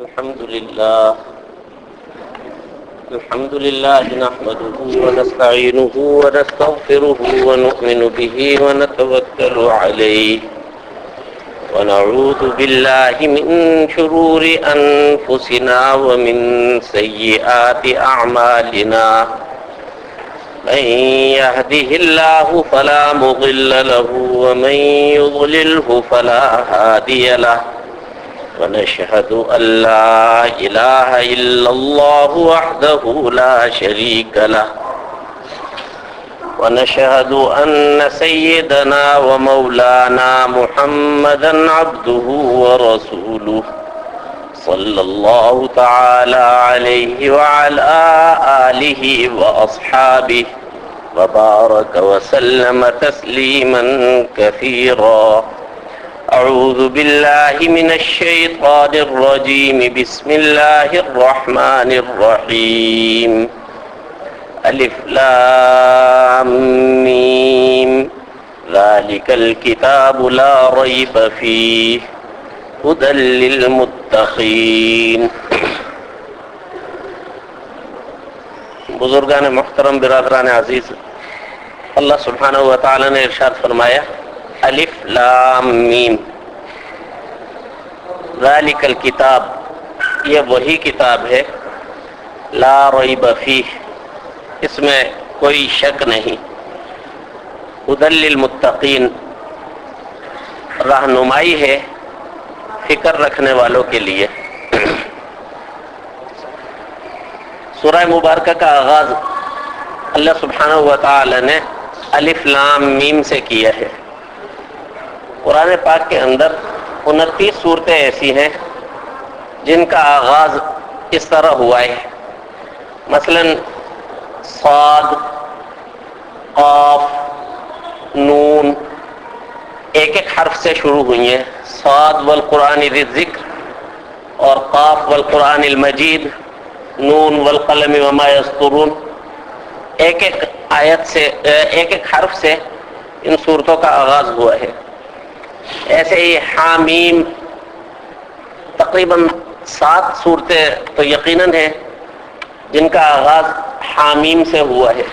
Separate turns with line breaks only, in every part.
الحمد لله نحمده ونستعينه ونستغفره ونؤمن به ونتوكل عليه ونعوذ بالله من شرور أنفسنا ومن سيئات أعمالنا من يهده الله فلا مضل له ومن يضلله فلا هادي له ونشهد أن لا إله إلا الله وحده لا شريك له ونشهد أن سيدنا ومولانا محمدا عبده ورسوله صلى الله تعالى عليه وعلى آله وأصحابه وبارك وسلم تسليما كثيرا. أعوذ بالله من الشيطان الرجيم. بسم الله الرحمن الرحيم. ألف لام ميم ذلك الكتاب لا ريب فيه هدى للمتقين. بزرگان محترم، برادران عزیز، اللہ سبحانہ و تعالی نے ارشاد فرمایا الف لام میم ذالک الکتاب، یہ وہی کتاب ہے لا ریب فیہ، اس میں کوئی شک نہیں، ھدی للمتقین، رہنمائی ہے فکر رکھنے والوں کے لیے. سورہ مبارکہ کا آغاز اللہ سبحانہ و تعالی نے الف لام میم سے کیا ہے. قرآن پاک کے اندر 29 صورتیں ایسی ہیں جن کا آغاز اس طرح ہوا ہے. مثلا صاد، قاف، نون، ایک ایک حرف سے شروع ہوئی ہیں. صاد والقرآن ذی الذکر، اور قاف والقرآن المجید، نون والقلم وما یسطرون. ایک ایک آیت سے، ایک ایک حرف سے ان صورتوں کا آغاز ہوا ہے. ایسے ہی حامیم، تقریباً 7 صورتیں تو یقیناً ہیں جن کا آغاز حامیم سے ہوا ہے.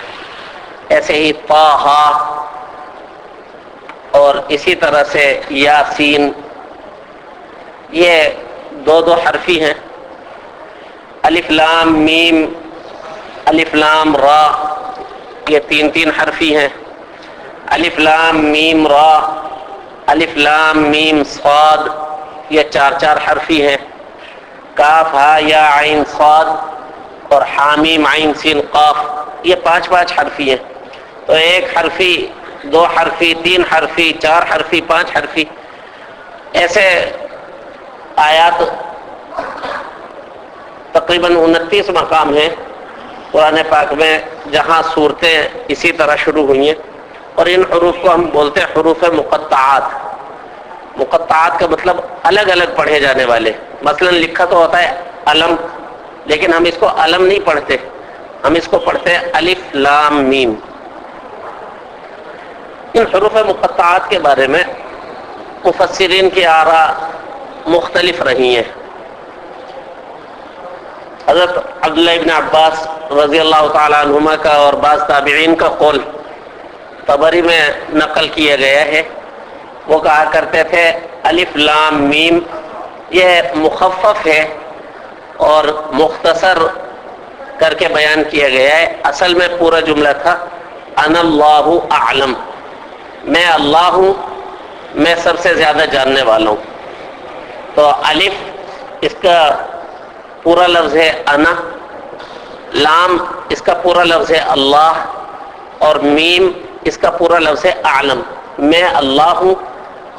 ایسے ہی طٰہٰ، اور اسی طرح سے یاسین. یہ 2 حرفی ہیں. الف لام میم، الف لام را، یہ 3 حرفی ہیں. الف لام میم را، الف لام میم صاد، یہ 4 حرفی ہیں. کاف ہا یا عین صاد، اور حامیم عین سین قاف، یہ 5 حرفی ہیں. تو 1 حرفی، 2 حرفی، 3 حرفی، 4 حرفی، 5 حرفی، ایسے آیات تقریباً 29 مقام ہیں قرآن پاک میں جہاں صورتیں اسی طرح شروع ہوئی ہیں. اور ان حروف کو ہم بولتے ہیں حروف مقطعات. مقطعات کا مطلب الگ الگ پڑھے جانے والے. مثلا لکھا تو ہوتا ہے علم، لیکن ہم اس کو علم نہیں پڑھتے، ہم اس کو پڑھتے ہیں الف لام میم. ان حروف مقطعات کے بارے میں مفسرین کی آراء مختلف رہی ہیں. حضرت عبداللہ ابن عباس رضی اللہ تعالی عنہما کا اور بعض تابعین کا قول طبری میں نقل کیا گیا ہے. وہ کہا کرتے تھے الف لام میم یہ مخفف ہے اور مختصر کر کے بیان کیا گیا ہے. اصل میں پورا جملہ تھا انا اللہ اعلم، میں اللہ ہوں، میں سب سے زیادہ جاننے والا ہوں. تو الف اس کا پورا لفظ ہے انا، لام اس کا پورا لفظ ہے اللہ، اور میم اس کا پورا لفظ ہے اعلم، میں اللہ ہوں،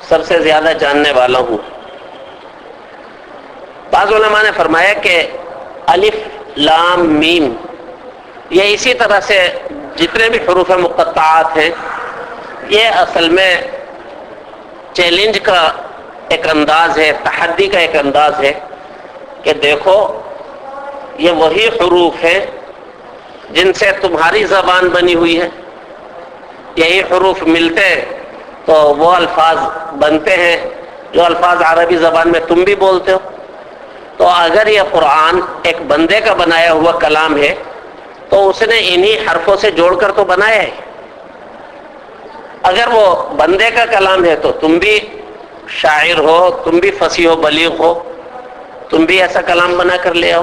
سب سے زیادہ جاننے والا ہوں. بعض علماء نے فرمایا کہ الف لام میم یہ اسی طرح سے جتنے بھی حروف مقطعات ہیں یہ اصل میں چیلنج کا ایک انداز ہے، تحدی کا ایک انداز ہے کہ دیکھو یہ وہی حروف ہیں جن سے تمہاری زبان بنی ہوئی ہے. یہی حروف ملتے تو وہ الفاظ بنتے ہیں جو الفاظ عربی زبان میں تم بھی بولتے ہو. تو اگر یہ قرآن ایک بندے کا بنایا ہوا کلام ہے تو اس نے انہی حرفوں سے جوڑ کر تو بنایا ہے. اگر وہ بندے کا کلام ہے تو تم بھی شاعر ہو، تم بھی فصیح و بلیغ ہو، تم بھی ایسا کلام بنا کر لے آؤ.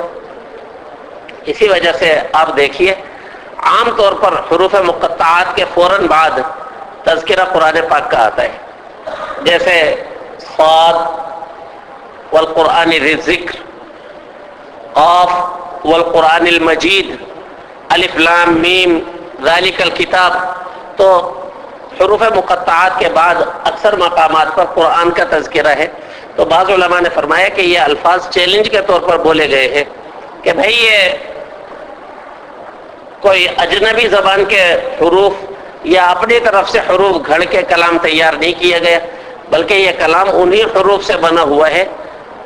اسی وجہ سے آپ دیکھیے عام طور پر حروف مقطعات کے فوراً بعد تذکرہ قرآن پاک کا آتا ہے، جیسے صاد والقرآن ذی الذکر، قاف والقرآن المجید، الف لام میم ذالک الکتاب. تو حروف مقطعات کے بعد اکثر مقامات پر قرآن کا تذکرہ ہے. تو بعض علماء نے فرمایا کہ یہ الفاظ چیلنج کے طور پر بولے گئے ہیں کہ بھئی یہ کوئی اجنبی زبان کے حروف یا اپنی طرف سے حروف گھڑ کے کلام تیار نہیں کیا گیا، بلکہ یہ کلام انہی حروف سے بنا ہوا ہے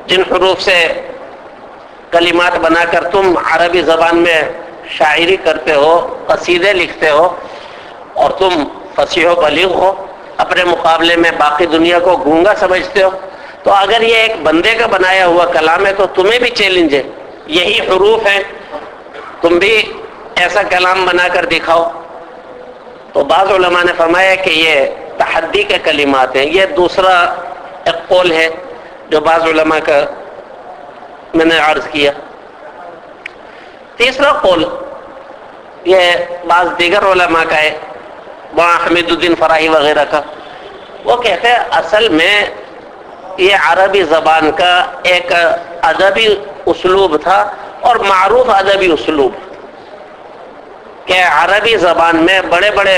جن حروف سے کلمات بنا کر تم عربی زبان میں شاعری کرتے ہو، قصیدے لکھتے ہو، اور تم فصیح و بلیغ ہو، اپنے مقابلے میں باقی دنیا کو گونگا سمجھتے ہو. تو اگر یہ ایک بندے کا بنایا ہوا کلام ہے تو تمہیں بھی چیلنج ہے، یہی حروف ہیں، تم بھی ایسا کلام بنا کر دکھاؤ. تو بعض علماء نے فرمایا کہ یہ تحدی کے کلمات ہیں. یہ دوسرا ایک قول ہے جو بعض علماء کا میں نے عرض کیا. تیسرا قول یہ بعض دیگر علماء کا ہے، مولانا حمید الدین فراہی وغیرہ کا. وہ کہتے ہیں اصل میں یہ عربی زبان کا ایک ادبی اسلوب تھا، اور معروف ادبی اسلوب، کہ عربی زبان میں بڑے بڑے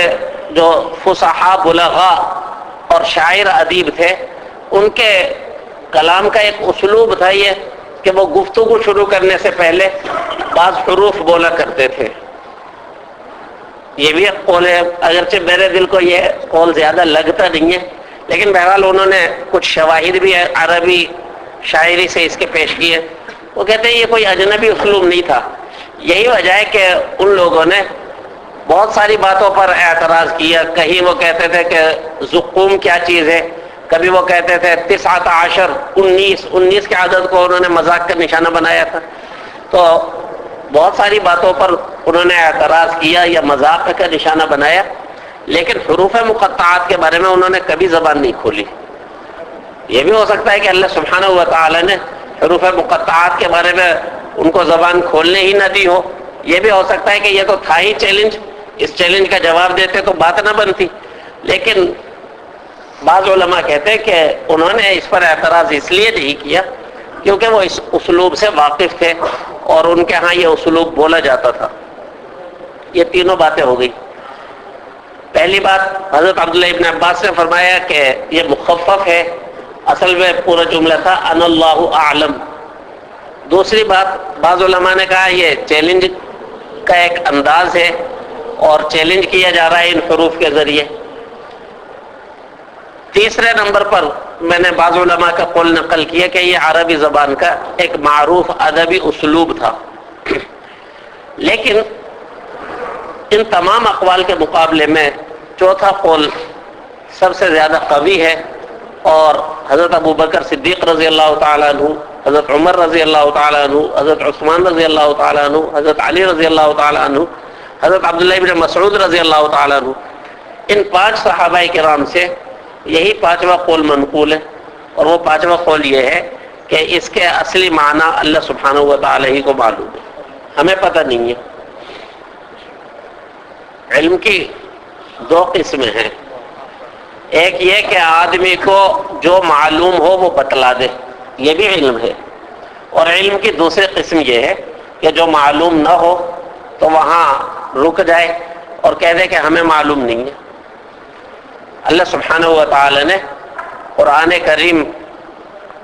جو فصحاء بلغاء اور شاعر ادیب تھے ان کے کلام کا ایک اسلوب تھا یہ کہ وہ گفتگو شروع کرنے سے پہلے بعض حروف بولا کرتے تھے. یہ بھی ایک قول ہے، اگرچہ میرے دل کو یہ قول زیادہ لگتا نہیں ہے، لیکن بہرحال انہوں نے کچھ شواہد بھی عربی شاعری سے اس کے پیش کیے. وہ کہتے ہیں یہ کوئی اجنبی اسلوب نہیں تھا. یہی وجہ ہے کہ ان لوگوں نے بہت ساری باتوں پر اعتراض کیا. کہیں وہ کہتے تھے کہ زقوم کیا چیز ہے، کبھی وہ کہتے تھے 19 19 کے عدد کو انہوں نے مذاق کا نشانہ بنایا تھا. تو بہت ساری باتوں پر انہوں نے اعتراض کیا یا مذاق کا نشانہ بنایا، لیکن حروف مقطعات کے بارے میں انہوں نے کبھی زبان نہیں کھولی. یہ بھی ہو سکتا ہے کہ اللہ سبحانہ و تعالی نے حروف مقطعات کے بارے میں ان کو زبان کھولنے ہی نہ دی ہو. یہ بھی ہو سکتا ہے کہ یہ تو تھا ہی چیلنج، اس چیلنج کا جواب دیتے تو بات نہ بنتی. لیکن بعض علماء کہتے ہیں کہ انہوں نے اس پر اعتراض اس لیے نہیں کیا کیونکہ وہ اس اسلوب سے واقف تھے اور ان کے ہاں یہ اسلوب بولا جاتا تھا. یہ تینوں باتیں ہو گئی. پہلی بات حضرت عبداللہ ابن عباس نے فرمایا کہ یہ مخفف ہے، اصل میں پورا جملہ تھا ان اللہ اعلم. دوسری بات بعض علماء نے کہا یہ چیلنج کا ایک انداز ہے اور چیلنج کیا جا رہا ہے ان حروف کے ذریعے. تیسرے نمبر پر میں نے بعض علماء کا قول نقل کیا کہ یہ عربی زبان کا ایک معروف ادبی اسلوب تھا. لیکن ان تمام اقوال کے مقابلے میں چوتھا قول سب سے زیادہ قوی ہے، اور حضرت ابو بکر صدیق رضی اللہ تعالیٰ عنہ، حضرت عمر رضی اللہ تعالیٰ عنہ، حضرت عثمان رضی اللہ تعالیٰ عنہ، حضرت علی رضی اللہ تعالیٰ عنہ، حضرت عبداللہ ابن مسعود رضی اللہ تعالیٰ عنہ، ان 5 صحابہ کرام سے یہی 5واں قول منقول ہے. اور وہ 5واں قول یہ ہے کہ اس کے اصلی معنی اللہ سبحانہ و تعالی ہی کو معلوم ہے، ہمیں پتہ نہیں ہے. علم کی 2 قسمیں ہیں. ایک یہ کہ آدمی کو جو معلوم ہو وہ بتلا دے، یہ بھی علم ہے. اور علم کی دوسری قسم یہ ہے کہ جو معلوم نہ ہو تو وہاں رک جائے اور کہہ دے کہ ہمیں معلوم نہیں ہے. اللہ سبحانہ و تعالی نے قرآن کریم،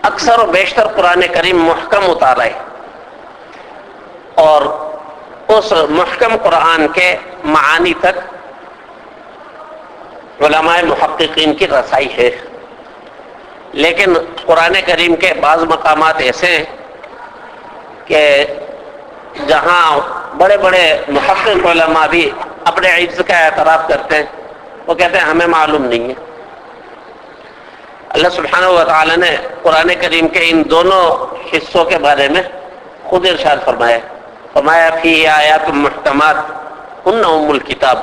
اکثر و بیشتر قرآن کریم محکم اتارا ہے، اور اس محکم قرآن کے معانی تک علماء محققین کی رسائی ہے. لیکن قرآن کریم کے بعض مقامات ایسے ہیں کہ جہاں بڑے بڑے محقق علماء بھی اپنے عجز کا اعتراف کرتے ہیں، وہ کہتے ہیں ہمیں معلوم نہیں ہے. اللہ سبحانہ و تعالی نے قرآن کریم کے ان دونوں حصوں کے بارے میں خود ارشاد فرمایا فی آیات محکمات ہن ام الکتاب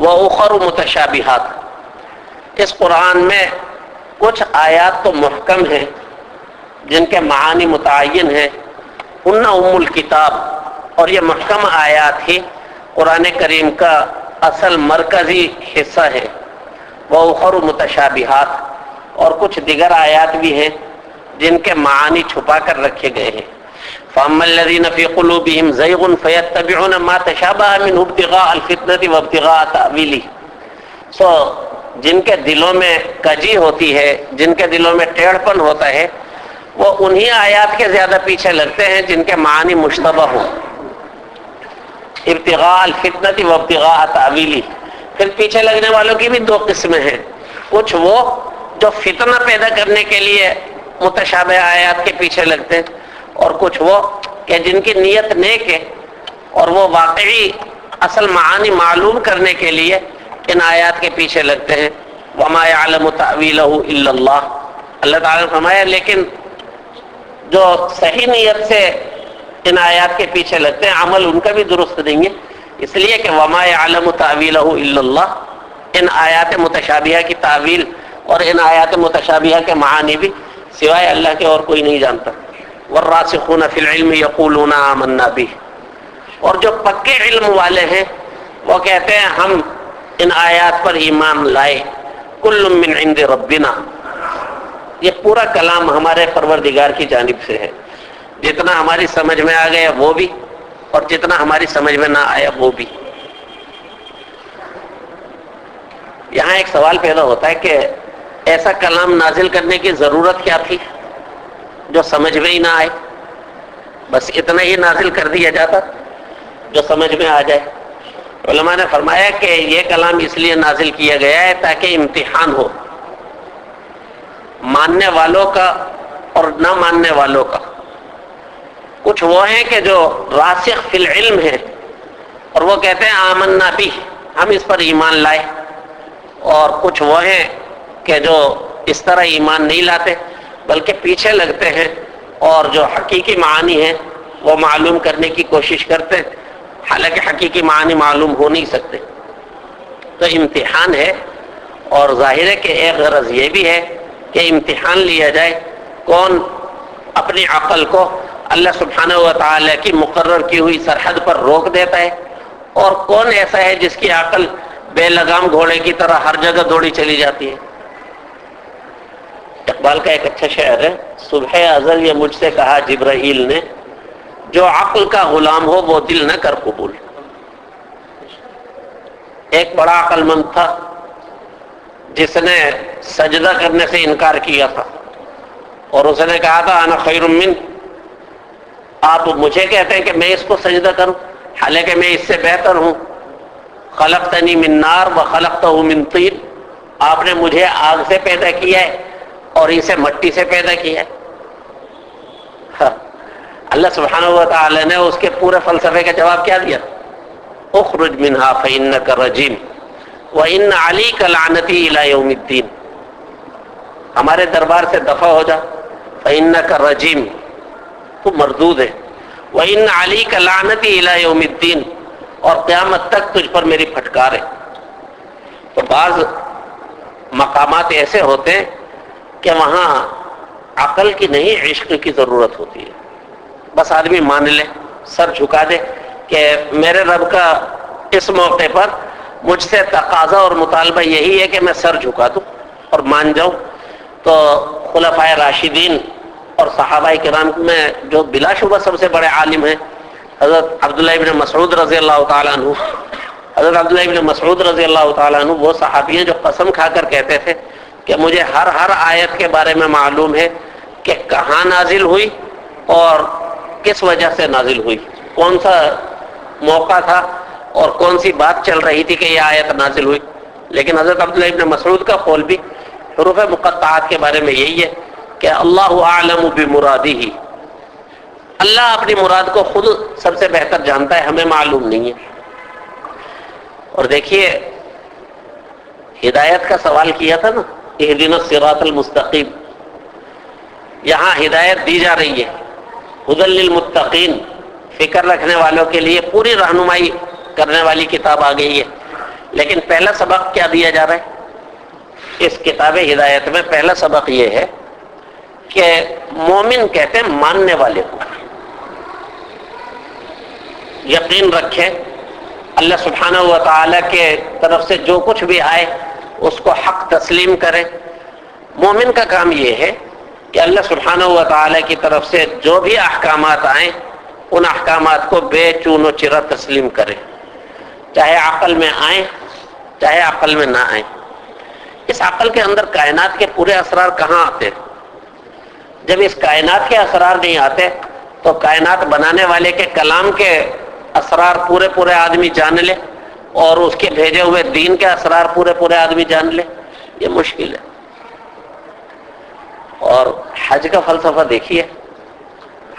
واخر متشابہات، اس قرآن میں کچھ آیات تو محکم ہیں جن کے معانی متعین ہیں، ہن ام الکتاب، اور یہ محکم آیات ہی قرآن کریم کا اصل مرکزی حصہ ہے، واخر متشابہات، اور کچھ دیگر آیات بھی ہیں جن کے معانی چھپا کر رکھے گئے ہیں۔ فَأَمَّا الَّذِينَ فِي قُلُوبِهِمْ زَيْغٌ فَيَتَّبِعُونَ مَا تَشَابَهَ مِنْهُ ابْتِغَاءَ الْفِتْنَةِ وَابْتِغَاءَ تَأْوِيلِهِ، جن کے دلوں میں کجی ہوتی ہے، جن کے دلوں میں ٹیڑھ پن ہوتا ہے، وہ انہی آیات کے زیادہ پیچھے لگتے ہیں جن کے معانی مشتبہ ہوں۔ ابتغاء الفتنة وابتغاء تأویلہ، پھر پیچھے لگنے والوں کی بھی دو قسمیں ہیں، کچھ وہ جو فتنہ پیدا کرنے کے لیے متشابہ آیات کے پیچھے لگتے ہیں، اور کچھ وہ کہ جن کی نیت نیک ہے اور وہ واقعی اصل معانی معلوم کرنے کے لیے ان آیات کے پیچھے لگتے ہیں۔ وما يعلم تأویلہ الا اللہ، اللہ تعالیٰ نے فرمایا لیکن جو صحیح نیت سے ان آیات کے پیچھے لگتے ہیں عمل ان کا بھی درست نہیں ہے، اس لیے کہ وما يعلم تأویلہ الا اللہ، ان آیات متشابہہ کی تعویل اور ان آیات متشابہہ کے معانی بھی سوائے اللہ کے اور کوئی نہیں جانتا۔ والراسخون فی العلم یقولون آمنا بہ، اور جو پکے علم والے ہیں وہ کہتے ہیں ہم ان آیات پر ایمان لائے، کل من عند ربنا، یہ پورا کلام ہمارے پروردگار کی جانب سے ہے، جتنا ہماری سمجھ میں آ گیا وہ بھی اور جتنا ہماری سمجھ میں نہ آیا وہ بھی۔ یہاں ایک سوال پیدا ہوتا ہے کہ ایسا کلام نازل کرنے کی ضرورت کیا تھی جو سمجھ میں ہی نہ آئے، بس اتنا ہی نازل کر دیا جاتا جو سمجھ میں آ جائے۔ علماء نے فرمایا کہ یہ کلام اس لیے نازل کیا گیا ہے تاکہ امتحان ہو، ماننے والوں کا اور نہ ماننے والوں کا۔ کچھ وہ ہیں کہ جو راسخ فی العلم ہیں اور وہ کہتے ہیں آمنا بھی، ہم اس پر ایمان لائے، اور کچھ وہ ہیں کہ جو اس طرح ایمان نہیں لاتے بلکہ پیچھے لگتے ہیں اور جو حقیقی معانی ہیں وہ معلوم کرنے کی کوشش کرتے ہیں، حالانکہ حقیقی معنی معلوم ہو نہیں سکتے۔ تو امتحان ہے، اور ظاہر ہے کہ ایک غرض یہ بھی ہے کہ امتحان لیا جائے کون اپنی عقل کو اللہ سبحانہ و تعالی کی مقرر کی ہوئی سرحد پر روک دیتا ہے، اور کون ایسا ہے جس کی عقل بے لگام گھوڑے کی طرح ہر جگہ دوڑی چلی جاتی ہے۔ اقبال کا ایک اچھا شعر ہے، صبح ازل یہ مجھ سے کہا جبرائیل نے، جو عقل کا غلام ہو وہ دل نہ کر قبول۔ ایک بڑا عقل مند تھا جس نے سجدہ کرنے سے انکار کیا تھا، اور اس نے کہا تھا انا خیر من، آپ مجھے کہتے ہیں کہ میں اس کو سجدہ کروں حالانکہ میں اس سے بہتر ہوں۔ خلقتنی من نار وخلقتہ من طین، آپ نے مجھے آگ سے پیدا کیا ہے اور اسے مٹی سے پیدا کیا ہے۔ اللہ سبحانہ و تعالی نے اس کے پورے فلسفے کا جواب کیا دیا؟ اخرج منہا فإنک رجیم وإن علیک لعنتی الی یوم الدین، ہمارے دربار سے دفع ہو جا، فإنک رجیم، تو مردود ہے، وإن علیک لعنتی الی یوم الدین، اور قیامت تک تجھ پر میری پھٹکار ہے۔ تو بعض مقامات ایسے ہوتے ہیں کہ وہاں عقل کی نہیں عشق کی ضرورت ہوتی ہے، بس آدمی مان لے، سر جھکا دے کہ میرے رب کا اس موقع پر مجھ سے تقاضا اور مطالبہ یہی ہے کہ میں سر جھکا دوں اور مان جاؤں۔ تو خلفائے راشدین اور صحابہ کرام میں جو بلا شبہ سب سے بڑے عالم ہیں حضرت عبداللہ ابن مسعود رضی اللہ تعالیٰ عنہ، حضرت عبداللہ ابن مسعود رضی اللہ تعالیٰ عنہ وہ صحابی ہیں جو قسم کھا کر کہتے تھے کہ مجھے ہر آیت کے بارے میں معلوم ہے کہ کہاں نازل ہوئی اور کس وجہ سے نازل ہوئی، کون سا موقع تھا اور کون سی بات چل رہی تھی کہ یہ آیت نازل ہوئی۔ لیکن حضرت عبداللہ ابن مسعود کا قول بھی حروف مقطعات کے بارے میں یہی ہے کہ اللہ اعلم بمرادہ، اللہ اپنی مراد کو خود سب سے بہتر جانتا ہے، ہمیں معلوم نہیں ہے۔ اور دیکھیے ہدایت کا سوال کیا تھا نا، اہدنا الصراط المستقیم، یہاں ہدایت دی جا رہی ہے، ھدی للمتقین، فکر رکھنے والوں کے لیے پوری رہنمائی کرنے والی کتاب آ گئی ہے۔ لیکن پہلا سبق کیا دیا جا رہا ہے اس کتاب ہدایت میں؟ پہلا سبق یہ ہے کہ مومن کہتے ہیں ماننے والے کو، یقین رکھے اللہ سبحانہ و تعالی کے طرف سے جو کچھ بھی آئے اس کو حق تسلیم کرے۔ مومن کا کام یہ ہے کہ اللہ سبحانہ و تعالی کی طرف سے جو بھی احکامات آئیں ان احکامات کو بے چون و چرا تسلیم کرے، چاہے عقل میں آئیں چاہے عقل میں نہ آئیں۔ اس عقل کے اندر کائنات کے پورے اسرار کہاں آتے؟ جب اس کائنات کے اسرار نہیں آتے تو کائنات بنانے والے کے کلام کے اسرار پورے آدمی جان لے اور اس کے بھیجے ہوئے دین کے اسرار پورے آدمی جان لے، یہ مشکل ہے۔ اور حج کا فلسفہ دیکھیے،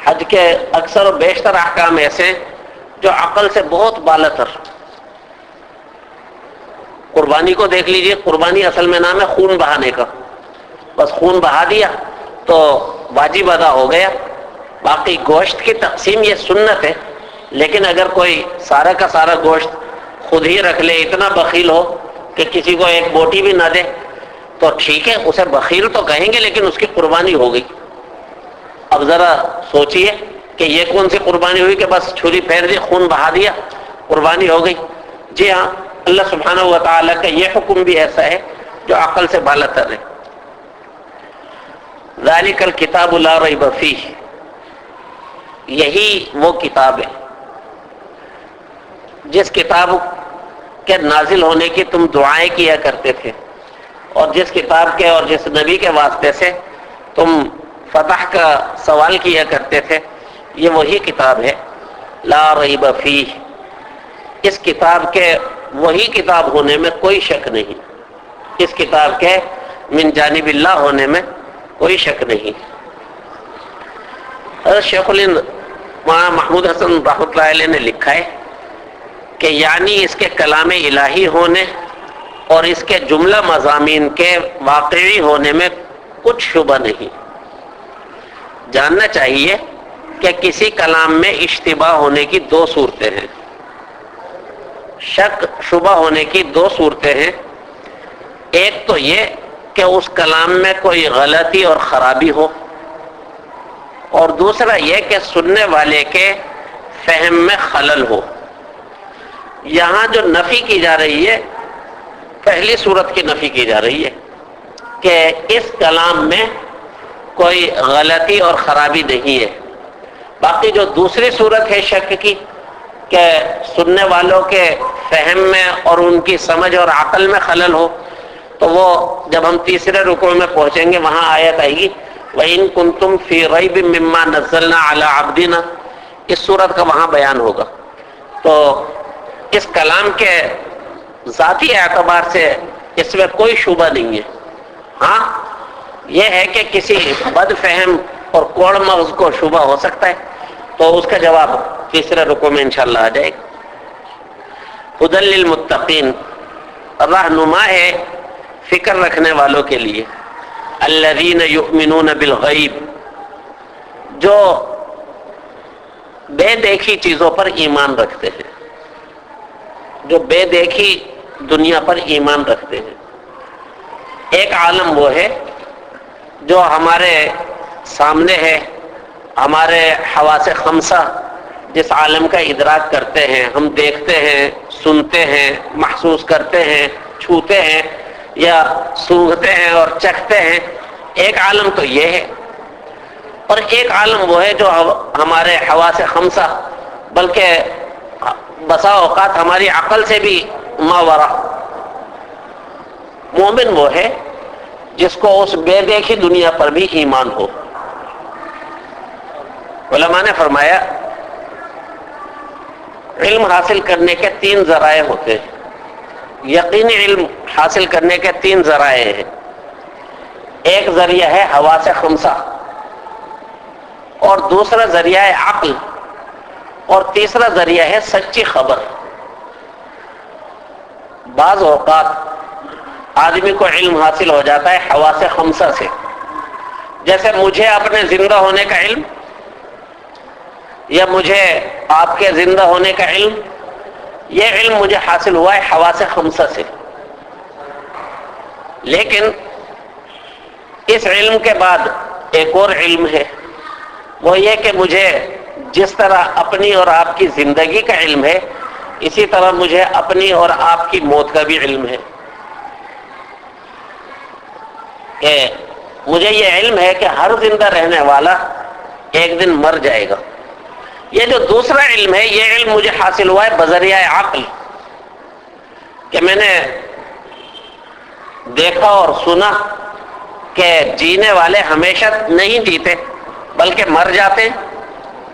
حج کے اکثر و بیشتر احکام ایسے ہیں جو عقل سے بہت بالاتر۔ قربانی کو دیکھ لیجئے، قربانی اصل میں نام ہے خون بہانے کا، بس خون بہا دیا تو واجب ادا ہو گیا۔ باقی گوشت کی تقسیم یہ سنت ہے، لیکن اگر کوئی سارا کا سارا گوشت خود ہی رکھ لے، اتنا بخیل ہو کہ کسی کو ایک بوٹی بھی نہ دے تو ٹھیک ہے، اسے بخیل تو کہیں گے لیکن اس کی قربانی ہو گئی۔ اب ذرا سوچئے کہ یہ کون سی قربانی ہوئی کہ بس چھری پھیر دی، خون بہا دیا، قربانی ہو گئی؟ جی ہاں، اللہ سبحانہ و تعالیٰ کا یہ حکم بھی ایسا ہے جو عقل سے بالاتر ہے۔ ذالک الکتاب لا ریب فیہ، یہی وہ کتاب ہے جس کتاب کے نازل ہونے کی تم دعائیں کیا کرتے تھے، اور جس کتاب کے اور جس نبی کے واسطے سے تم فتح کا سوال کیا کرتے تھے، یہ وہی کتاب ہے۔ لا ریب فیہ، اس کتاب کے وہی کتاب ہونے میں کوئی شک نہیں، اس کتاب کے من جانب اللہ ہونے میں کوئی شک نہیں۔ حضرت شیخ الہند مولانا محمود حسن رحمۃ اللہ علیہ نے لکھا ہے کہ یعنی اس کے کلام الہی ہونے اور اس کے جملہ مضامین کے واقعی ہونے میں کچھ شبہ نہیں۔ جاننا چاہیے کہ کسی کلام میں اشتباہ ہونے کی دو صورتیں ہیں، شک شبہ ہونے کی دو صورتیں ہیں۔ ایک تو یہ کہ اس کلام میں کوئی غلطی اور خرابی ہو، اور دوسرا یہ کہ سننے والے کے فہم میں خلل ہو۔ یہاں جو نفی کی جا رہی ہے، پہلی صورت کی نفی کی جا رہی ہے کہ اس کلام میں کوئی غلطی اور خرابی نہیں ہے۔ باقی جو دوسری صورت ہے شک کی کہ سننے والوں کے فہم میں اور ان کی سمجھ اور عقل میں خلل ہو، تو وہ جب ہم تیسرے رکوع میں پہنچیں گے وہاں آیت آئے گی وَإِن كُنتُمْ فِي رَيْبٍ مِّمَّا نَزَّلْنَا عَلَىٰ عَبْدِنَا، اس صورت کا وہاں بیان ہوگا۔ تو اس کلام کے ذاتی اعتبار سے اس میں کوئی شبہ نہیں ہے۔ ہاں یہ ہے کہ کسی بد فہم اور کوڑ مغز کو شبہ ہو سکتا ہے، تو اس کا جواب تیسرے رکوع میں انشاءاللہ آ جائے گا۔ ھدی للمتقین، رہنما ہے فکر رکھنے والوں کے لیے، الذین یؤمنون بالغیب، جو بے دیکھی چیزوں پر ایمان رکھتے ہیں، جو بے دیکھی دنیا پر ایمان رکھتے ہیں۔ ایک عالم وہ ہے جو ہمارے سامنے ہے، ہمارے حواس خمسہ جس عالم کا ادراک کرتے ہیں، ہم دیکھتے ہیں، سنتے ہیں، محسوس کرتے ہیں، چھوتے ہیں یا سونگھتے ہیں اور چکھتے ہیں، ایک عالم تو یہ ہے۔ اور ایک عالم وہ ہے جو ہمارے حواس خمسہ بلکہ بسا اوقات ہماری عقل سے بھی ماورا۔ مومن وہ ہے جس کو اس بے دیکھی دنیا پر بھی ایمان ہو۔ علماء نے فرمایا علم حاصل کرنے کے تین ذرائع ہوتے ہیں، یقینی علم حاصل کرنے کے تین ذرائع ہیں۔ ایک ذریعہ ہے حواس خمسہ، اور دوسرا ذریعہ ہے عقل، اور تیسرا ذریعہ ہے سچی خبر۔ بعض اوقات آدمی کو علم حاصل ہو جاتا ہے حواس خمسہ سے. جیسے مجھے اپنے زندہ ہونے کا علم یا مجھے آپ کے زندہ ہونے کا علم، یہ علم مجھے حاصل ہوا ہے حواس خمسہ سے. لیکن اس علم کے بعد ایک اور علم ہے، وہ یہ کہ مجھے جس طرح اپنی اور آپ کی زندگی کا علم ہے، اسی طرح مجھے اپنی اور آپ کی موت کا بھی علم ہے. کہ مجھے یہ علم ہے کہ ہر زندہ رہنے والا ایک دن مر جائے گا. یہ جو دوسرا علم ہے، یہ علم مجھے حاصل ہوا ہے بذریعہ عقل، کہ میں نے دیکھا اور سنا کہ جینے والے ہمیشہ نہیں جیتے بلکہ مر جاتے،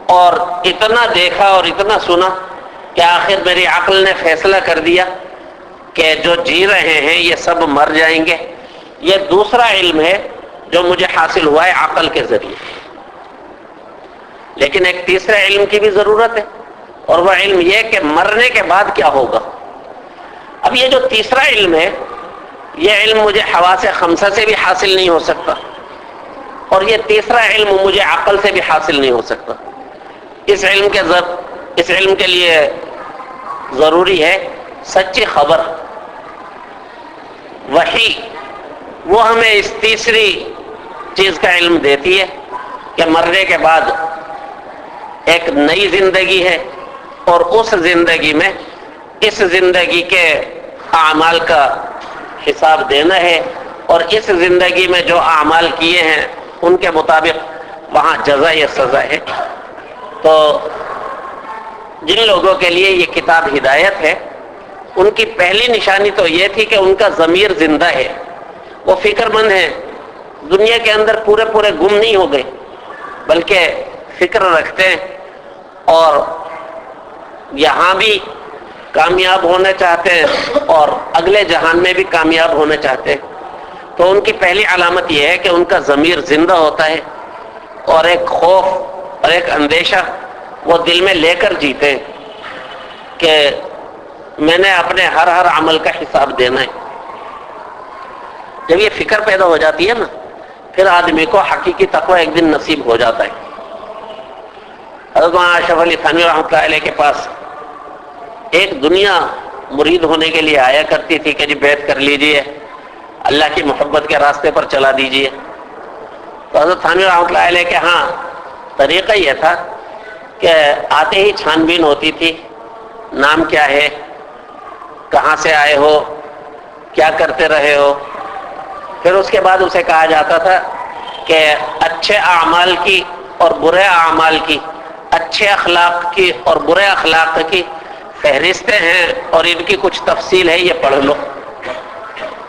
اور اتنا دیکھا اور اتنا سنا کہ آخر میری عقل نے فیصلہ کر دیا کہ جو جی رہے ہیں یہ سب مر جائیں گے. یہ دوسرا علم ہے جو مجھے حاصل ہوا ہے عقل کے ذریعے. لیکن ایک تیسرے علم کی بھی ضرورت ہے، اور وہ علم یہ کہ مرنے کے بعد کیا ہوگا. اب یہ جو تیسرا علم ہے، یہ علم مجھے حواس خمسہ سے بھی حاصل نہیں ہو سکتا، اور یہ تیسرا علم مجھے عقل سے بھی حاصل نہیں ہو سکتا. اس علم کے لیے ضروری ہے سچی خبر، وحی. وہ ہمیں اس تیسری چیز کا علم دیتی ہے کہ مرنے کے بعد ایک نئی زندگی ہے، اور اس زندگی میں اس زندگی کے اعمال کا حساب دینا ہے، اور اس زندگی میں جو اعمال کیے ہیں ان کے مطابق وہاں جزا یا سزا ہے. تو جن لوگوں کے لیے یہ کتاب ہدایت ہے، ان کی پہلی نشانی تو یہ تھی کہ ان کا ضمیر زندہ ہے، وہ فکر مند ہیں، دنیا کے اندر پورے گم نہیں ہو گئے بلکہ فکر رکھتے ہیں، اور یہاں بھی کامیاب ہونا چاہتے ہیں اور اگلے جہان میں بھی کامیاب ہونا چاہتے ہیں. تو ان کی پہلی علامت یہ ہے کہ ان کا ضمیر زندہ ہوتا ہے، اور ایک خوف اور ایک اندیشہ وہ دل میں لے کر جیتے ہیں کہ میں نے اپنے ہر عمل کا حساب دینا ہے. جب یہ فکر پیدا ہو جاتی ہے نا، پھر آدمی کو حقیقی تقوی ایک دن نصیب ہو جاتا ہے. حضرت مولانا اشرف علی تھانوی رحمۃ اللہ علیہ کے پاس ایک دنیا مرید ہونے کے لیے آیا کرتی تھی کہ جی بیعت کر لیجئے، اللہ کی محبت کے راستے پر چلا دیجئے. تو حضرت تھانوی رحمۃ اللہ علیہ کے ہاں طریقہ یہ تھا کہ آتے ہی چھان بین ہوتی تھی، نام کیا ہے، کہاں سے آئے ہو، کیا کرتے رہے ہو. پھر اس کے بعد اسے کہا جاتا تھا کہ اچھے اعمال کی اور برے اعمال کی، اچھے اخلاق کی اور برے اخلاق کی فہرستیں ہیں، اور ان کی کچھ تفصیل ہے، یہ پڑھ لو.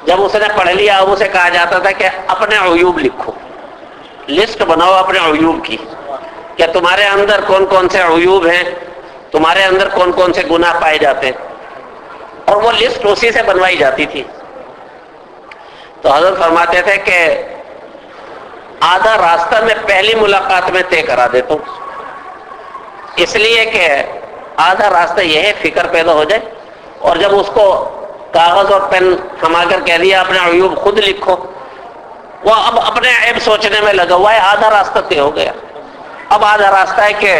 جب اس نے پڑھ لیا، اب اسے کہا جاتا تھا کہ اپنے عیوب لکھو، لسٹ بناؤ اپنے عیوب کی، کہ تمہارے اندر کون کون سے عیوب ہیں، تمہارے اندر کون کون سے گناہ پائے جاتے ہیں. اور وہ لسٹ اسی سے بنوائی جاتی تھی. تو حضرت فرماتے تھے کہ آدھا راستہ میں پہلی ملاقات میں طے کرا دیتا ہوں، اس لیے کہ آدھا راستہ یہ ہے فکر پیدا ہو جائے، اور جب اس کو کاغذ اور پین تھما کر کہہ دیا اپنے عیوب خود لکھو، وہ اب اپنے عیب سوچنے میں لگا ہوا ہے. آدھا راستہ طے ہو گیا. اب آدھا راستہ ہے کہ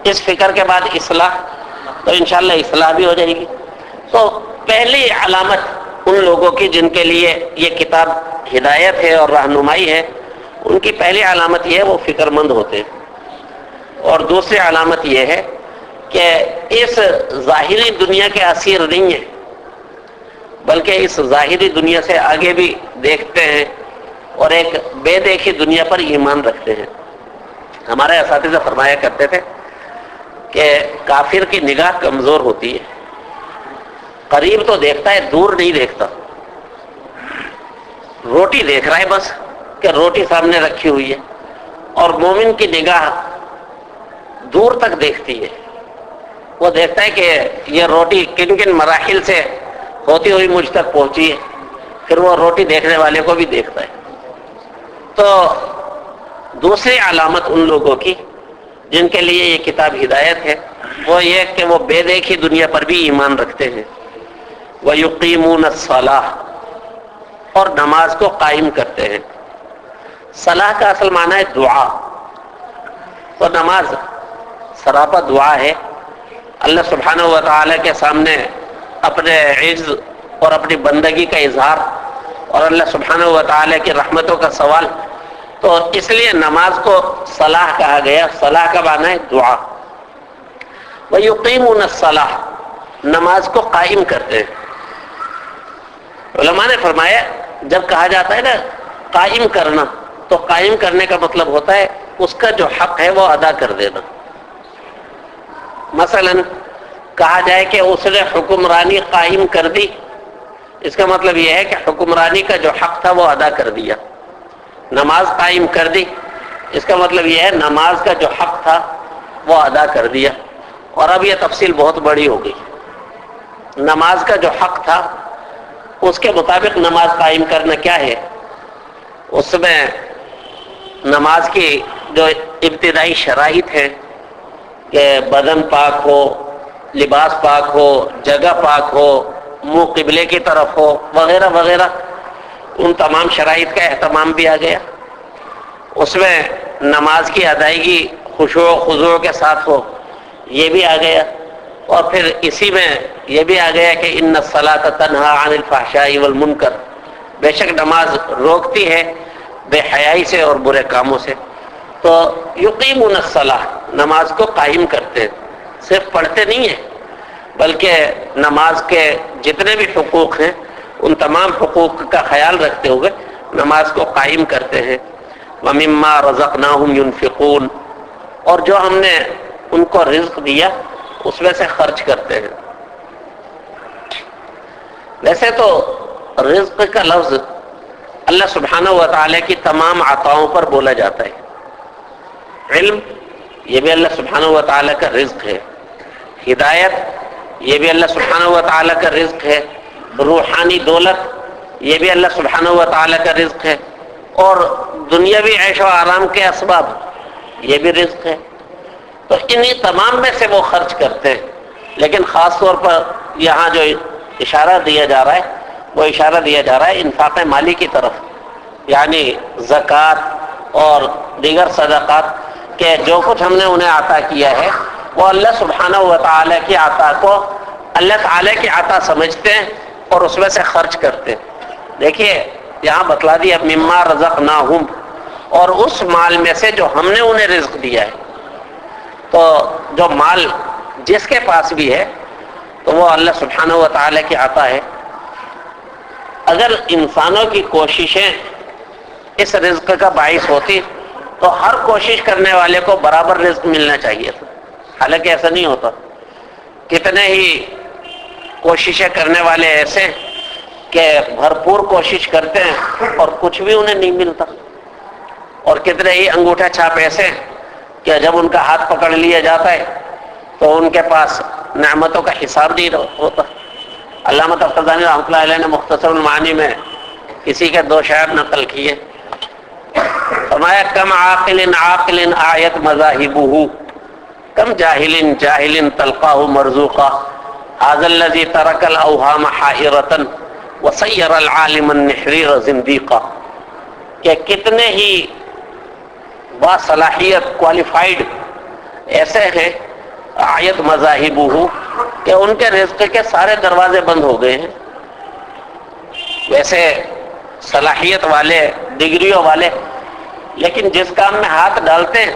اس فکر کے بعد اصلاح، تو انشاءاللہ اصلاح بھی ہو جائے گی. تو پہلی علامت ان لوگوں کی جن کے لیے یہ کتاب ہدایت ہے اور رہنمائی ہے، ان کی پہلی علامت یہ ہے وہ فکر مند ہوتے ہیں. اور دوسری علامت یہ ہے کہ اس ظاہری دنیا کے اسیر نہیں ہیں، بلکہ اس ظاہری دنیا سے آگے بھی دیکھتے ہیں، اور ایک بے دیکھی دنیا پر ایمان رکھتے ہیں. ہمارے اساتذہ فرمایا کرتے تھے کہ کافر کی نگاہ کمزور ہوتی ہے، قریب تو دیکھتا ہے، دور نہیں دیکھتا. روٹی دیکھ رہا ہے بس کہ روٹی سامنے رکھی ہوئی ہے، اور مومن کی نگاہ دور تک دیکھتی ہے. وہ دیکھتا ہے کہ یہ روٹی کن کن مراحل سے ہوتی ہوئی مجھ تک پہنچی ہے، پھر وہ روٹی دیکھنے والے کو بھی دیکھتا ہے. تو دوسری علامت ان لوگوں کی جن کے لیے یہ کتاب ہدایت ہے، وہ یہ کہ وہ بے دیکھی دنیا پر بھی ایمان رکھتے ہیں. وَيُقِيمُونَ الصَّلَاةَ، اور نماز کو قائم کرتے ہیں. صلاح کا اصل معنی ہے دعا. تو نماز سراپا دعا ہے. اللہ سبحانہ و تعالی کے سامنے اپنے عز اور اپنی بندگی کا اظہار اور اللہ سبحانہ و تعالی کی رحمتوں کا سوال. تو اس لیے نماز کو صلاح کہا گیا. صلاح کا معنی ہے دعا. وَيُقِيمُونَ الصَّلَاةَ نماز کو قائم کرتے ہیں. علماء نے فرمایا جب کہا جاتا ہے نا قائم کرنا تو قائم کرنے کا مطلب ہوتا ہے اس کا جو حق ہے وہ ادا کر دینا. مثلا کہا جائے کہ اس نے حکمرانی قائم کر دی, اس کا مطلب یہ ہے کہ حکمرانی کا جو حق تھا وہ ادا کر دیا. نماز قائم کر دی, اس کا مطلب یہ ہے نماز کا جو حق تھا وہ ادا کر دیا. اور اب یہ تفصیل بہت بڑی ہو گئی. نماز کا جو حق تھا اس کے مطابق نماز قائم کرنا کیا ہے. اس میں نماز کی جو ابتدائی شرائط ہیں کہ بدن پاک ہو, لباس پاک ہو, جگہ پاک ہو, منہ قبلے کی طرف ہو, وغیرہ وغیرہ, ان تمام شرائط کا اہتمام بھی آ گیا. اس میں نماز کی ادائیگی خشوع و خضوع کے ساتھ ہو, یہ بھی آ گیا. اور پھر اسی میں یہ بھی آ گیا کہ ان الصلاۃ تنہی عن الفحشاء والمنکر, بے شک نماز روکتی ہے بے حیائی سے اور برے کاموں سے. تو یقیمون الصلاۃ نماز کو قائم کرتے ہیں, صرف پڑھتے نہیں ہیں بلکہ نماز کے جتنے بھی حقوق ہیں ان تمام حقوق کا خیال رکھتے ہوئے نماز کو قائم کرتے ہیں. وَمِمَّا رَزَقْنَاهُمْ يُنْفِقُونَ اور جو ہم نے ان کو رزق دیا اس میں سے خرچ کرتے ہیں. ویسے تو رزق کا لفظ اللہ سبحانہ و تعالی کی تمام عطاؤں پر بولا جاتا ہے. علم یہ بھی اللہ سبحانہ و تعالی کا رزق ہے. ہدایت یہ بھی اللہ سبحانہ و تعالی کا رزق ہے. روحانی دولت یہ بھی اللہ سبحانہ و تعالی کا رزق ہے. اور دنیاوی عیش و آرام کے اسباب یہ بھی رزق ہے. تو انہی تمام میں سے وہ خرچ کرتے ہیں. لیکن خاص طور پر یہاں جو اشارہ دیا جا رہا ہے وہ اشارہ دیا جا رہا ہے انفاق مالی کی طرف, یعنی زکوٰۃ اور دیگر صدقات کہ جو کچھ ہم نے انہیں عطا کیا ہے وہ اللہ سبحانہ و تعالی کی عطا کو اللہ تعالی کی عطا سمجھتے ہیں اور اس میں سے خرچ کرتے ہیں. دیکھیے یہاں بتلا دیا مما رزقناہم, اور اس مال میں سے جو ہم نے انہیں رزق دیا ہے. تو جو مال جس کے پاس بھی ہے تو وہ اللہ سبحانہ و تعالی کی عطا ہے. اگر انسانوں کی کوششیں اس رزق کا باعث ہوتی تو ہر کوشش کرنے والے کو برابر رزق ملنا چاہیے تھا, حالانکہ ایسا نہیں ہوتا. کتنے ہی کوششیں کرنے والے ایسے کہ بھرپور کوشش کرتے ہیں اور کچھ بھی انہیں نہیں ملتا, اور کتنے ہی انگوٹھا چھاپ ایسے کہ جب ان کا ہاتھ پکڑ لیا جاتا ہے تو ان کے پاس نعمتوں کا حساب نہیں ہوتا. علامہ تفتزانی رحمۃ اللہ علیہ نے مختصر المعانی میں اسی کے 2 شعر نقل کیے. فرمایا کم عاقل عاقل آیت مذاہبہ کم جاہل جاہل تلقاہ مرزوقا ھذا الذی ترک الاوہام حائرۃ وصیر العالم النحریر زندیقا. کہ کتنے ہی باصلاحیت کوالیفائڈ ایسے ہیں آیت مذاہبہ کہ ان کے رزق کے سارے دروازے بند ہو گئے ہیں. ویسے صلاحیت والے, ڈگریوں والے, لیکن جس کام میں ہاتھ ڈالتے ہیں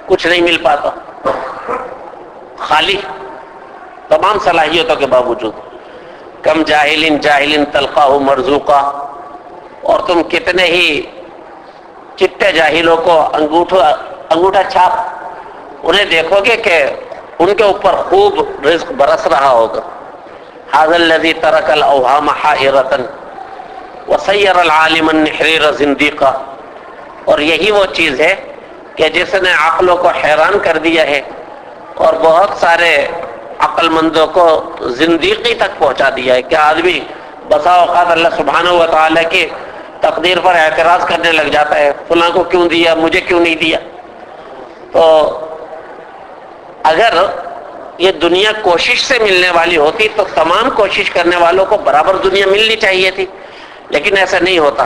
کچھ نہیں مل پاتا, خالی تمام صلاحیتوں کے باوجود. کم جاہل جاہل تلقاہ مرزوقا, اور تم کتنے ہی چٹے جاہلوں کو انگوٹھا چھاپ انہیں دیکھو گے کہ ان کے اوپر خوب رزق برس رہا ہوگا. ھذا الذی ترک الاوہام حائرۃ وصیر العالم النحریر زندیقا. اور یہی وہ چیز ہے کہ جس نے عقلوں کو حیران کر دیا ہے اور بہت سارے عقل مندوں کو زندیقی تک پہنچا دیا ہے. کہ آدمی بسا اوقات اللہ سبحانہ و تعالی کی تقدیر پر اعتراض کرنے لگ جاتا ہے, فلاں کو کیوں دیا, مجھے کیوں نہیں دیا. تو اگر یہ دنیا کوشش سے ملنے والی ہوتی تو تمام کوشش کرنے والوں کو برابر دنیا ملنی چاہیے تھی, لیکن ایسا نہیں ہوتا.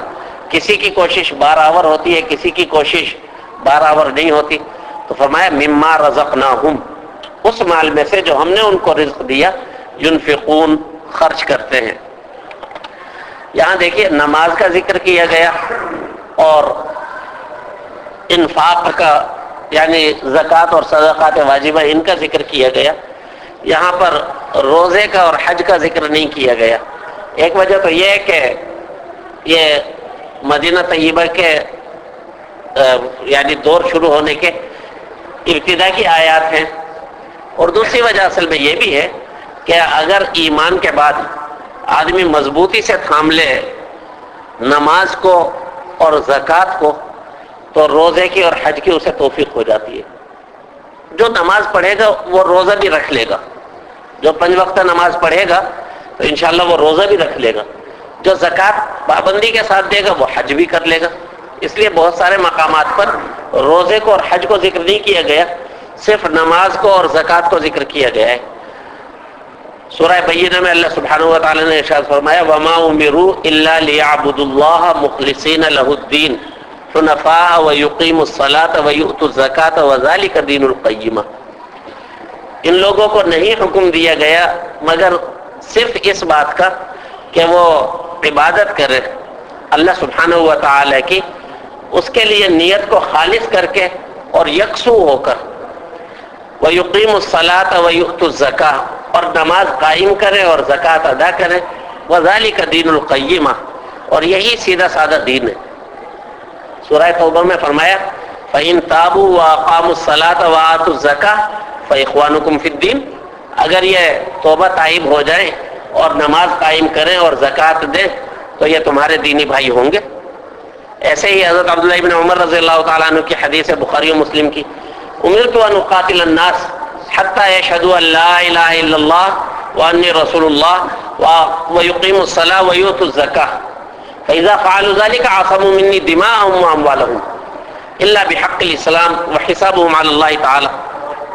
کسی کی کوشش بارآور ہوتی ہے, کسی کی کوشش بارآور نہیں ہوتی. تو فرمایا مما رزقناہم, اس مال میں سے جو ہم نے ان کو رزق دیا, ينفقون, خرچ کرتے ہیں. یہاں دیکھیے نماز کا ذکر کیا گیا اور انفاق کا یعنی زکوٰۃ اور صدقات واجبہ ان کا ذکر کیا گیا. یہاں پر روزے کا اور حج کا ذکر نہیں کیا گیا. ایک وجہ تو یہ ہے کہ یہ مدینہ طیبہ کے یعنی دور شروع ہونے کے ابتدا کی آیات ہیں, اور دوسری وجہ اصل میں یہ بھی ہے کہ اگر ایمان کے بعد آدمی مضبوطی سے تھام لے نماز کو اور زکوٰۃ کو تو روزے کی اور حج کی اسے توفیق ہو جاتی ہے. جو نماز پڑھے گا وہ روزہ بھی رکھ لے گا, جو 5 وقت نماز پڑھے گا تو انشاءاللہ وہ روزہ بھی رکھ لے گا, جو زکوٰۃ پابندی کے ساتھ دے گا وہ حج بھی کر لے گا. اس لیے بہت سارے مقامات پر روزے کو اور حج کو ذکر نہیں کیا گیا, صرف نماز کو اور زکوٰۃ کو ذکر کیا گیا ہے. سورہ بینہ میں اللہ سبحانہ و تعالی نے ارشاد فرمایا وما امروا الا ليعبدوا الله مخلصين له الدين حنفاء ويقيموا الصلاة ويؤتوا الزكاة وذلك دين القیمہ. ان لوگوں کو نہیں حکم دیا گیا مگر صرف اس بات کا کہ وہ عبادت کرے اللہ سبحانہ و تعالی کی, اس کے لیے نیت کو خالص کر کے اور یکسو ہو کر, وَيُقِيمُ الصَّلَاةَ وَيُؤْتُ الزَّكَاةَ, اور نماز قائم کرے اور زکوٰۃ ادا کرے. وَذَلِكَ دِينُ الْقَيِّمَةِ, اور یہی سیدھا سادہ دین ہے. سورہ توبہ میں فرمایا فَإِن تَابُوا وَأَقَامُوا الصَّلَاةَ وَآتُوا الزَّكَاةَ فَإِخْوَانُكُمْ فِي الدِّينِ, اگر یہ توبہ تائب ہو جائیں اور نماز قائم کریں اور زکوٰۃ دیں تو یہ تمہارے دینی بھائی ہوں گے. ایسے ہی حضرت عبداللہ ابن عمر رضی اللہ تعالیٰ عنہ کی حدیث ہے بخاری و مسلم کی, امرت ان اقاتل الناس حتى يشهدوا ان لا اله الا الله واني رسول الله ويقيموا الصلاه ويؤتوا الزكاه فاذا فعلوا ذلك عصموا مني دماءهم واموالهم الا بحق الاسلام وحسابهم على الله تعالى.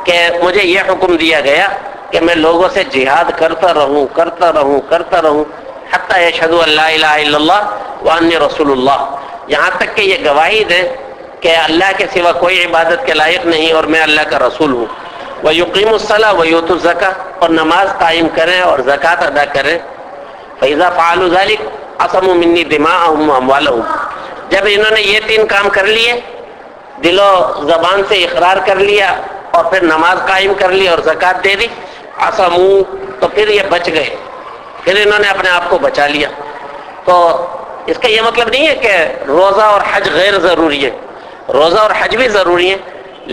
کہ مجھے یہ حکم دیا گیا کہ میں لوگوں سے جہاد کرتا رہوں حتى يشهدوا ان لا اله الا الله واني رسول الله, یہاں تک کہ یہ گواہی دیں کہ اللہ کے سوا کوئی عبادت کے لائق نہیں اور میں اللہ کا رسول ہوں. وَيُقِيمُ الصَّلَاةَ وَيُؤْتُوا الزَّكَاةَ, اور نماز قائم کریں اور زکوٰۃ ادا کریں. فَإِذَا فَعَلُوا ذَلِكَ عَصَمُوا مِنِّي دِمَاءَهُمْ وَأَمْوَالَهُمْ, جب انہوں نے یہ 3 کام کر لیے, دل و زبان سے اقرار کر لیا اور پھر نماز قائم کر لی اور زکوٰۃ دے دی, عَصَمُوا, تو پھر یہ بچ گئے, پھر انہوں نے اپنے آپ کو بچا لیا. تو اس کا یہ مطلب نہیں ہے کہ روزہ اور حج غیر ضروری ہے, روزہ اور حج بھی ضروری ہے,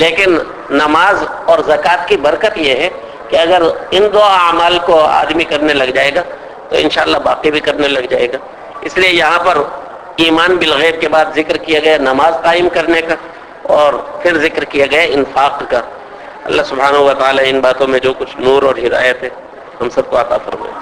لیکن نماز اور زکوٰۃ کی برکت یہ ہے کہ اگر ان 2 اعمال کو آدمی کرنے لگ جائے گا تو انشاءاللہ باقی بھی کرنے لگ جائے گا. اس لیے یہاں پر ایمان بالغیب کے بعد ذکر کیا گیا نماز قائم کرنے کا, اور پھر ذکر کیا گیا انفاق کا. اللہ سبحانہ و تعالی ان باتوں میں جو کچھ نور اور ہدایت ہے ہم سب کو عطا فرمائے.